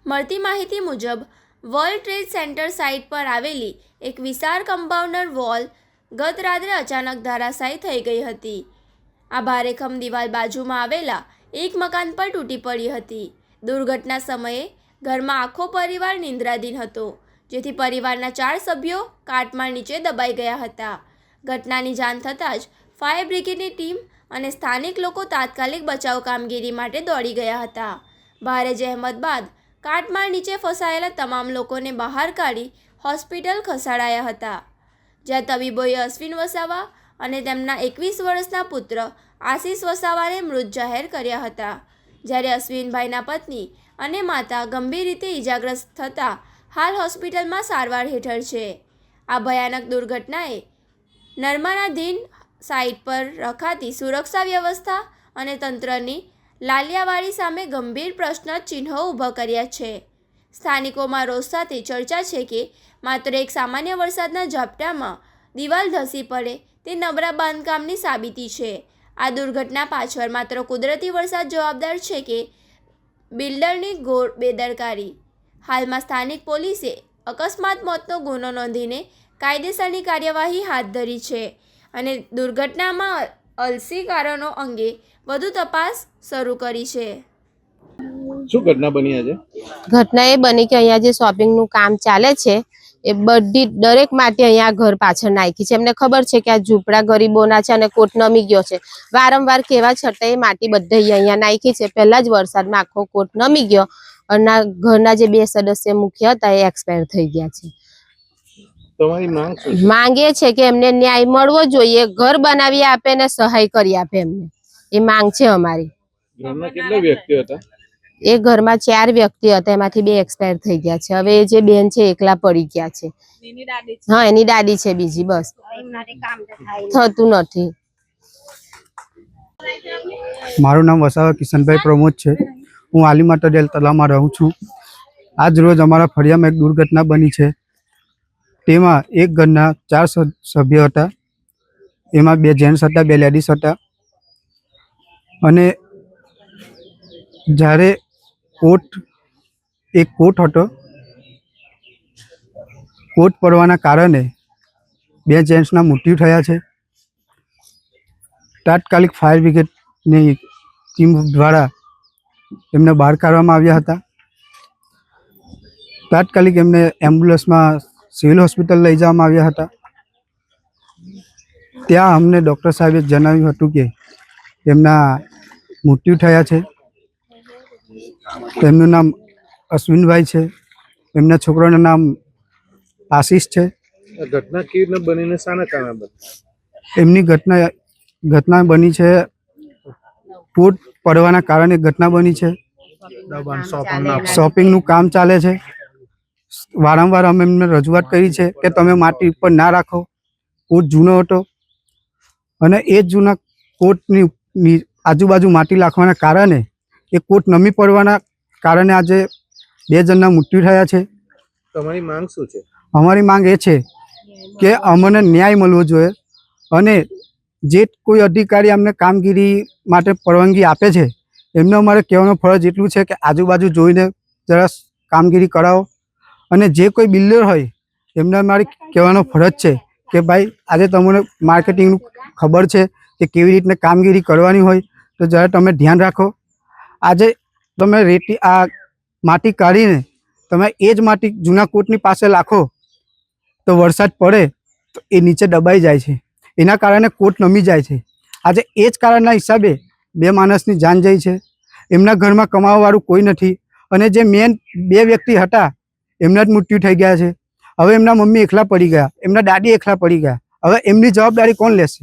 મળતી માહિતી મુજબ વર્લ્ડ ટ્રેડ સેન્ટર સાઇટ પર આવેલી એક વિશાળ કમ્પાઉન્ડર વોલ ગત રાત્રે અચાનક ધરાશાયી થઈ ગઈ હતી. આ ભારેખમ દિવાલ બાજુમાં આવેલા એક મકાન પર તૂટી પડી હતી. દુર્ઘટના સમયે ઘરમાં આખો પરિવાર નિંદ્રાધીન હતો, જેથી પરિવારના 4 સભ્યો કાટમાળ નીચે દબાઈ ગયા હતા. ઘટનાની જાણ થતાં જ ફાયર બ્રિગેડની ટીમ અને સ્થાનિક લોકો તાત્કાલિક બચાવ કામગીરી માટે દોડી ગયા હતા. ભારે જહેમત બાદ કાટમાળ નીચે ફસાયેલા તમામ લોકોને બહાર કાઢી હોસ્પિટલ ખસેડાયા હતા, જ્યાં તબીબોએ અશ્વિન વસાવા અને તેમના 21 વર્ષના પુત્ર આશિષ વસાવાને મૃત જાહેર કર્યા હતા. જ્યારે અશ્વિનભાઈના પત્ની અને માતા ગંભીર રીતે ઇજાગ્રસ્ત થતાં હાલ હોસ્પિટલમાં સારવાર હેઠળ છે. આ ભયાનક દુર્ઘટનાએ નિર્માણાધીન સાઇટ પર રખાતી સુરક્ષા વ્યવસ્થા અને તંત્રની લાલિયાવાડી સામે ગંભીર પ્રશ્નચિહ્નો ઊભા કર્યા છે. સ્થાનિકોમાં રોષ સાથે ચર્ચા છે કે માત્ર એક સામાન્ય વરસાદના ઝાપટામાં દિવાલ ધસી પડે તે નબળા બાંધકામની સાબિતી છે. આ દુર્ઘટના પાછળ માત્ર કુદરતી વરસાદ જવાબદાર છે કે બિલ્ડરની ઘોર બેદરકારી? હાલમાં સ્થાનિક પોલીસે અકસ્માત મોતનો ગુનો નોંધીને કાયદેસરની કાર્યવાહી હાથ ધરી છે અને દુર્ઘટનામાં અલસી કારણો અંગે વધુ તપાસ શરૂ કરી છે. શું ઘટના બની આજે? ઘટના એ બની કે અહીંયા જે શોપિંગનું કામ ચાલે છે એ બધી દરેક માટે અહીંયા ઘર પાછળ નાખી છે. એમને ખબર છે કે આ ઝૂંપડા ગરીબોના છે અને કોટ નમી ગયો છે. વારંવાર કહેવા છતાં એ માટી બધે અહીંયા નાખી છે. પહેલા જ વરસાદમાં આખો કોટ નમી ગયો અને ઘરના જે 2 સદસ્ય મુખ્ય હતા એ એક્સપાયર થઈ ગયા છે. તમારી માંગ એ છે કે એમને ન્યાય મળવો જોઈએ, ઘર બનાવી આપે ને સહાય કરી આપે, એમને એ માંગ છે અમારી. ઘરમાં કેટલા વ્યક્તિઓ હતા? એ ઘરમાં 4 વ્યક્તિ હતા, એમાંથી 2 એક્સપાયર થઈ ગયા છે. હવે જે બેન છે એકલા પડી ગયા છે. હા, એની દાદી છે બીજી, બસ થતું નથી. મારું નામ વસાવા કિશનભાઈ પ્રમોદ છે. હું આલીમાતા ડેલ તલાવમાં રહું છું. આજ રોજ અમારા ફળિયામાં એક દુર્ઘટના બની છે. તેમાં એક ઘરના 4 સભ્યો હતા. એમાં 2 જેન્ટ્સ હતા, 2 લેડીઝ હતા. અને જ્યારે એક કોટ હતો, કોટ પડવાના કારણે 2 જેન્ટ્સના મૃત્યુ થયા છે. તાત્કાલિક ફાયર બ્રિગેડની ટીમ દ્વારા એમને બહાર કાઢવામાં આવ્યા હતા. તાત્કાલિક એમને એમ્બ્યુલન્સમાં સિવિલ હોસ્પિટલ લઈ જવામાં આવ્યા હતા. ત્યાં અમને ડૉક્ટર સાહેબે જણાવ્યું હતું કે એમના મૃત્યુ થયા છે. તેમનું નામ અશ્વિનભાઈ છે. એમના છોકરાનું નામ આશિષ છે. ઘટના કેવી રીતે બનીને શાના કારણે બની? એમની ઘટના બની છે, કોટ પડવાના કારણે ઘટના બની છે. શોપિંગનું કામ ચાલે છે. વારંવાર અમે એમને રજૂઆત કરી છે કે તમે માટી ઉપર ના રાખો. કોટ જૂનો હતો અને એ જ જૂના કોટની આજુબાજુ માટી રાખવાના કારણે એ કોટ નમી પડવાના કારણે આજે 2 જણના મૃત્યુ થયા છે. તમારી માંગ શું છે? અમારી માંગ એ છે કે અમને ન્યાય મળવો જોઈએ અને જે કોઈ અધિકારી અમને કામગીરી માટે પરવાનગી આપે છે એમને અમારે કહેવાનો ફરજ એટલું છે કે આજુબાજુ જોઈને જરા કામગીરી કરાવો. અને જે કોઈ બિલ્ડર હોય એમને અમારી કહેવાનો ફરજ છે કે ભાઈ આજે તમને માર્કેટિંગનું ખબર છે કે કેવી રીતને કામગીરી કરવાની હોય, તો જરા તમે ધ્યાન રાખો. આજે તમે આ માટી કાઢીને તમે એ જ માટી જૂના કોટની પાસે રાખો તો વરસાદ પડે તો એ નીચે દબાઈ જાય છે. એના કારણે કોટ નમી જાય છે. આજે એ જ કારણના હિસાબે 2 માણસની જાન જાય છે. એમના ઘરમાં કમાવાવાળું કોઈ નથી અને જે મેન 2 વ્યક્તિ હતા એમના જ મૃત્યુ થઈ ગયા છે. હવે એમના મમ્મી એકલા પડી ગયા, એમના દાદી એકલા પડી ગયા. હવે એમની જવાબદારી કોણ લેશે?